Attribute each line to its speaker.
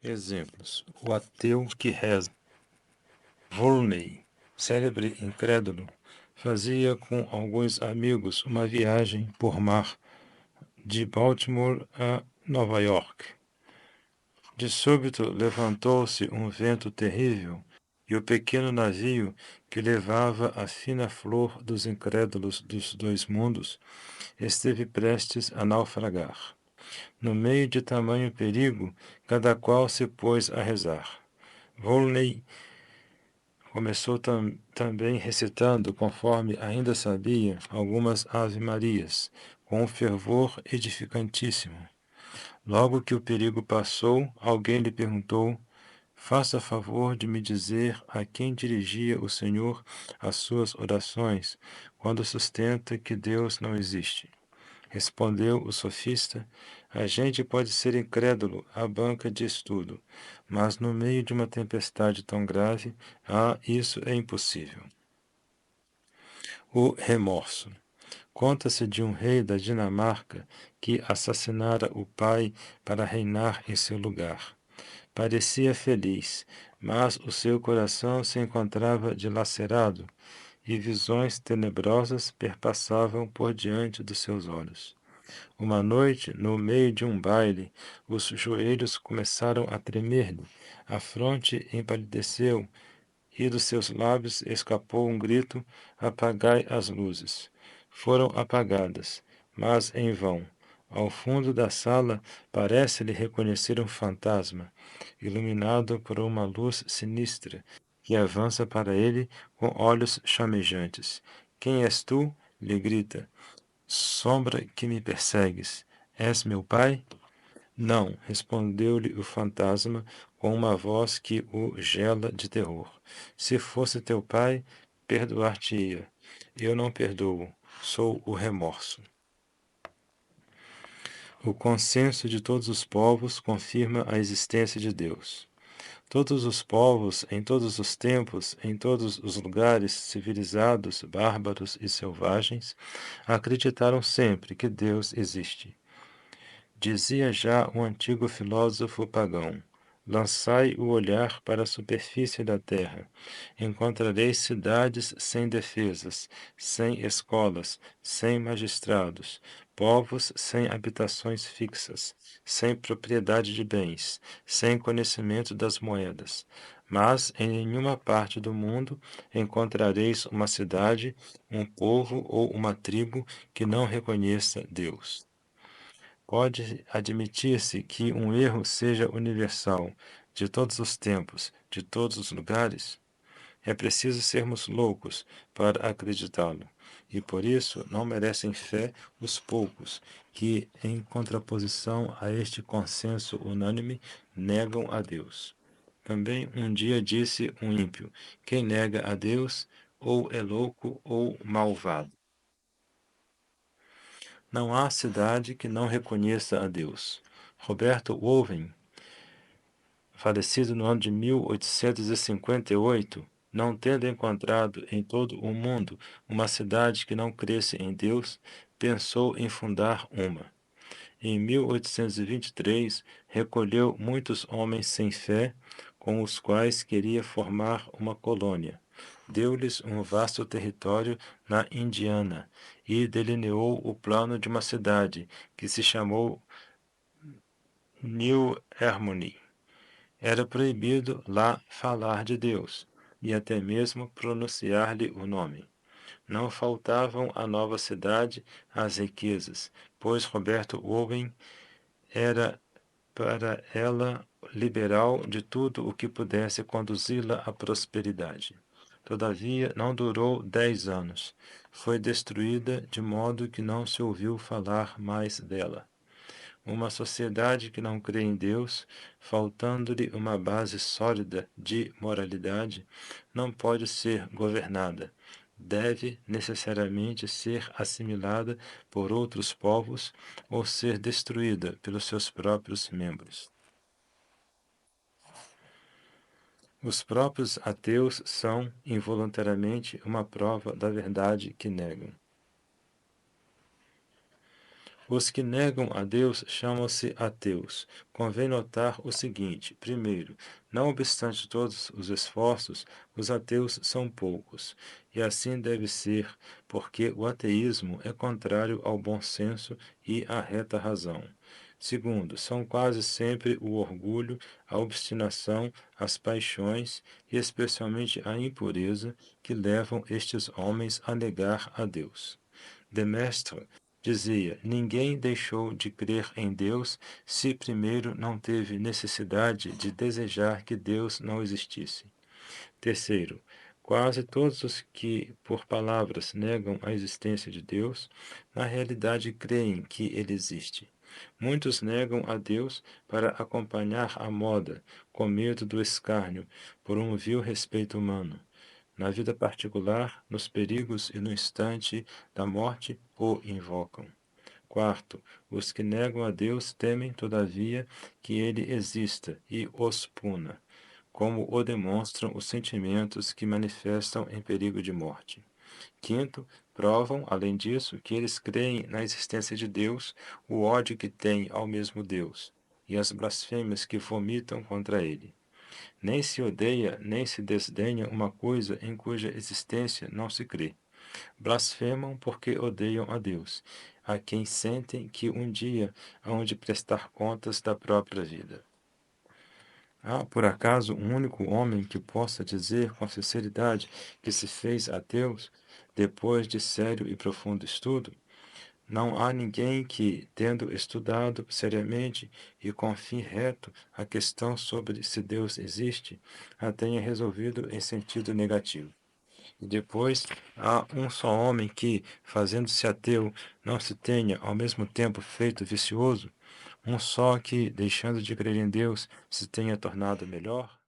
Speaker 1: Exemplos: o ateu que reza. Volney, célebre incrédulo, fazia com alguns amigos uma viagem por mar de Baltimore a Nova York. De súbito levantou-se um vento terrível, e o pequeno navio que levava a fina flor dos incrédulos dos dois mundos esteve prestes a naufragar. No meio de tamanho perigo, cada qual se pôs a rezar. Volney começou também recitando, conforme ainda sabia, algumas ave-marias, com um fervor edificantíssimo. Logo que o perigo passou, alguém lhe perguntou: faça favor de me dizer a quem dirigia o Senhor as suas orações, quando sustenta que Deus não existe. Respondeu o sofista: a gente pode ser incrédulo à banca de estudo, mas no meio de uma tempestade tão grave, isso é impossível. O remorso. Conta-se de um rei da Dinamarca que assassinara o pai para reinar em seu lugar. Parecia feliz, mas o seu coração se encontrava dilacerado e visões tenebrosas perpassavam por diante dos seus olhos. Uma noite, no meio de um baile, os joelhos começaram a tremer-lhe, a fronte empalideceu e dos seus lábios escapou um grito: apagai as luzes. Foram apagadas, mas em vão. Ao fundo da sala, parece-lhe reconhecer um fantasma, iluminado por uma luz sinistra, que avança para ele com olhos chamejantes. Quem és tu? Lhe grita. Sombra que me persegues, és meu pai? Não, respondeu-lhe o fantasma com uma voz que o gela de terror. Se fosse teu pai, perdoar-te-ia. Eu não perdoo, sou o remorso. O consenso de todos os povos confirma a existência de Deus. Todos os povos, em todos os tempos, em todos os lugares civilizados, bárbaros e selvagens, acreditaram sempre que Deus existe. Dizia já um antigo filósofo pagão: lançai o olhar para a superfície da terra. Encontrareis cidades sem defesas, sem escolas, sem magistrados, povos sem habitações fixas, sem propriedade de bens, sem conhecimento das moedas. Mas em nenhuma parte do mundo encontrareis uma cidade, um povo ou uma tribo que não reconheça Deus. Pode admitir-se que um erro seja universal, de todos os tempos, de todos os lugares? É preciso sermos loucos para acreditá-lo, e por isso não merecem fé os poucos que, em contraposição a este consenso unânime, negam a Deus. Também um dia disse um ímpio: quem nega a Deus, ou é louco ou malvado. Não há cidade que não reconheça a Deus. Roberto Owen, falecido no ano de 1858, não tendo encontrado em todo o mundo uma cidade que não cresce em Deus, pensou em fundar uma. Em 1823, recolheu muitos homens sem fé, com os quais queria formar uma colônia. Deu-lhes um vasto território na Indiana e delineou o plano de uma cidade, que se chamou New Harmony. Era proibido lá falar de Deus, e até mesmo pronunciar-lhe o nome. Não faltavam à nova cidade as riquezas, pois Roberto Owen era para ela liberal de tudo o que pudesse conduzi-la à prosperidade. Todavia, não durou 10 anos. Foi destruída de modo que não se ouviu falar mais dela. Uma sociedade que não crê em Deus, faltando-lhe uma base sólida de moralidade, não pode ser governada. Deve necessariamente ser assimilada por outros povos ou ser destruída pelos seus próprios membros. Os próprios ateus são, involuntariamente, uma prova da verdade que negam. Os que negam a Deus chamam-se ateus. Convém notar o seguinte: primeiro, não obstante todos os esforços, os ateus são poucos, e assim deve ser, porque o ateísmo é contrário ao bom senso e à reta razão. Segundo, são quase sempre o orgulho, a obstinação, as paixões e especialmente a impureza que levam estes homens a negar a Deus. Demestre dizia: ninguém deixou de crer em Deus se primeiro não teve necessidade de desejar que Deus não existisse. Terceiro, quase todos os que, por palavras, negam a existência de Deus, na realidade creem que ele existe. Muitos negam a Deus para acompanhar a moda, com medo do escárnio, por um vil respeito humano. Na vida particular, nos perigos e no instante da morte, o invocam. Quarto, os que negam a Deus temem, todavia, que ele exista e os puna, como o demonstram os sentimentos que manifestam em perigo de morte. Quinto, provam, além disso, que eles creem na existência de Deus, o ódio que têm ao mesmo Deus, e as blasfêmias que vomitam contra ele. Nem se odeia, nem se desdenha uma coisa em cuja existência não se crê. Blasfemam porque odeiam a Deus, a quem sentem que um dia hão de prestar contas da própria vida. Há, por acaso, um único homem que possa dizer com sinceridade que se fez ateu depois de sério e profundo estudo? Não há ninguém que, tendo estudado seriamente e com fim reto a questão sobre se Deus existe, a tenha resolvido em sentido negativo. E depois há um só homem que, fazendo-se ateu, não se tenha ao mesmo tempo feito vicioso, um só que, deixando de crer em Deus, se tenha tornado melhor.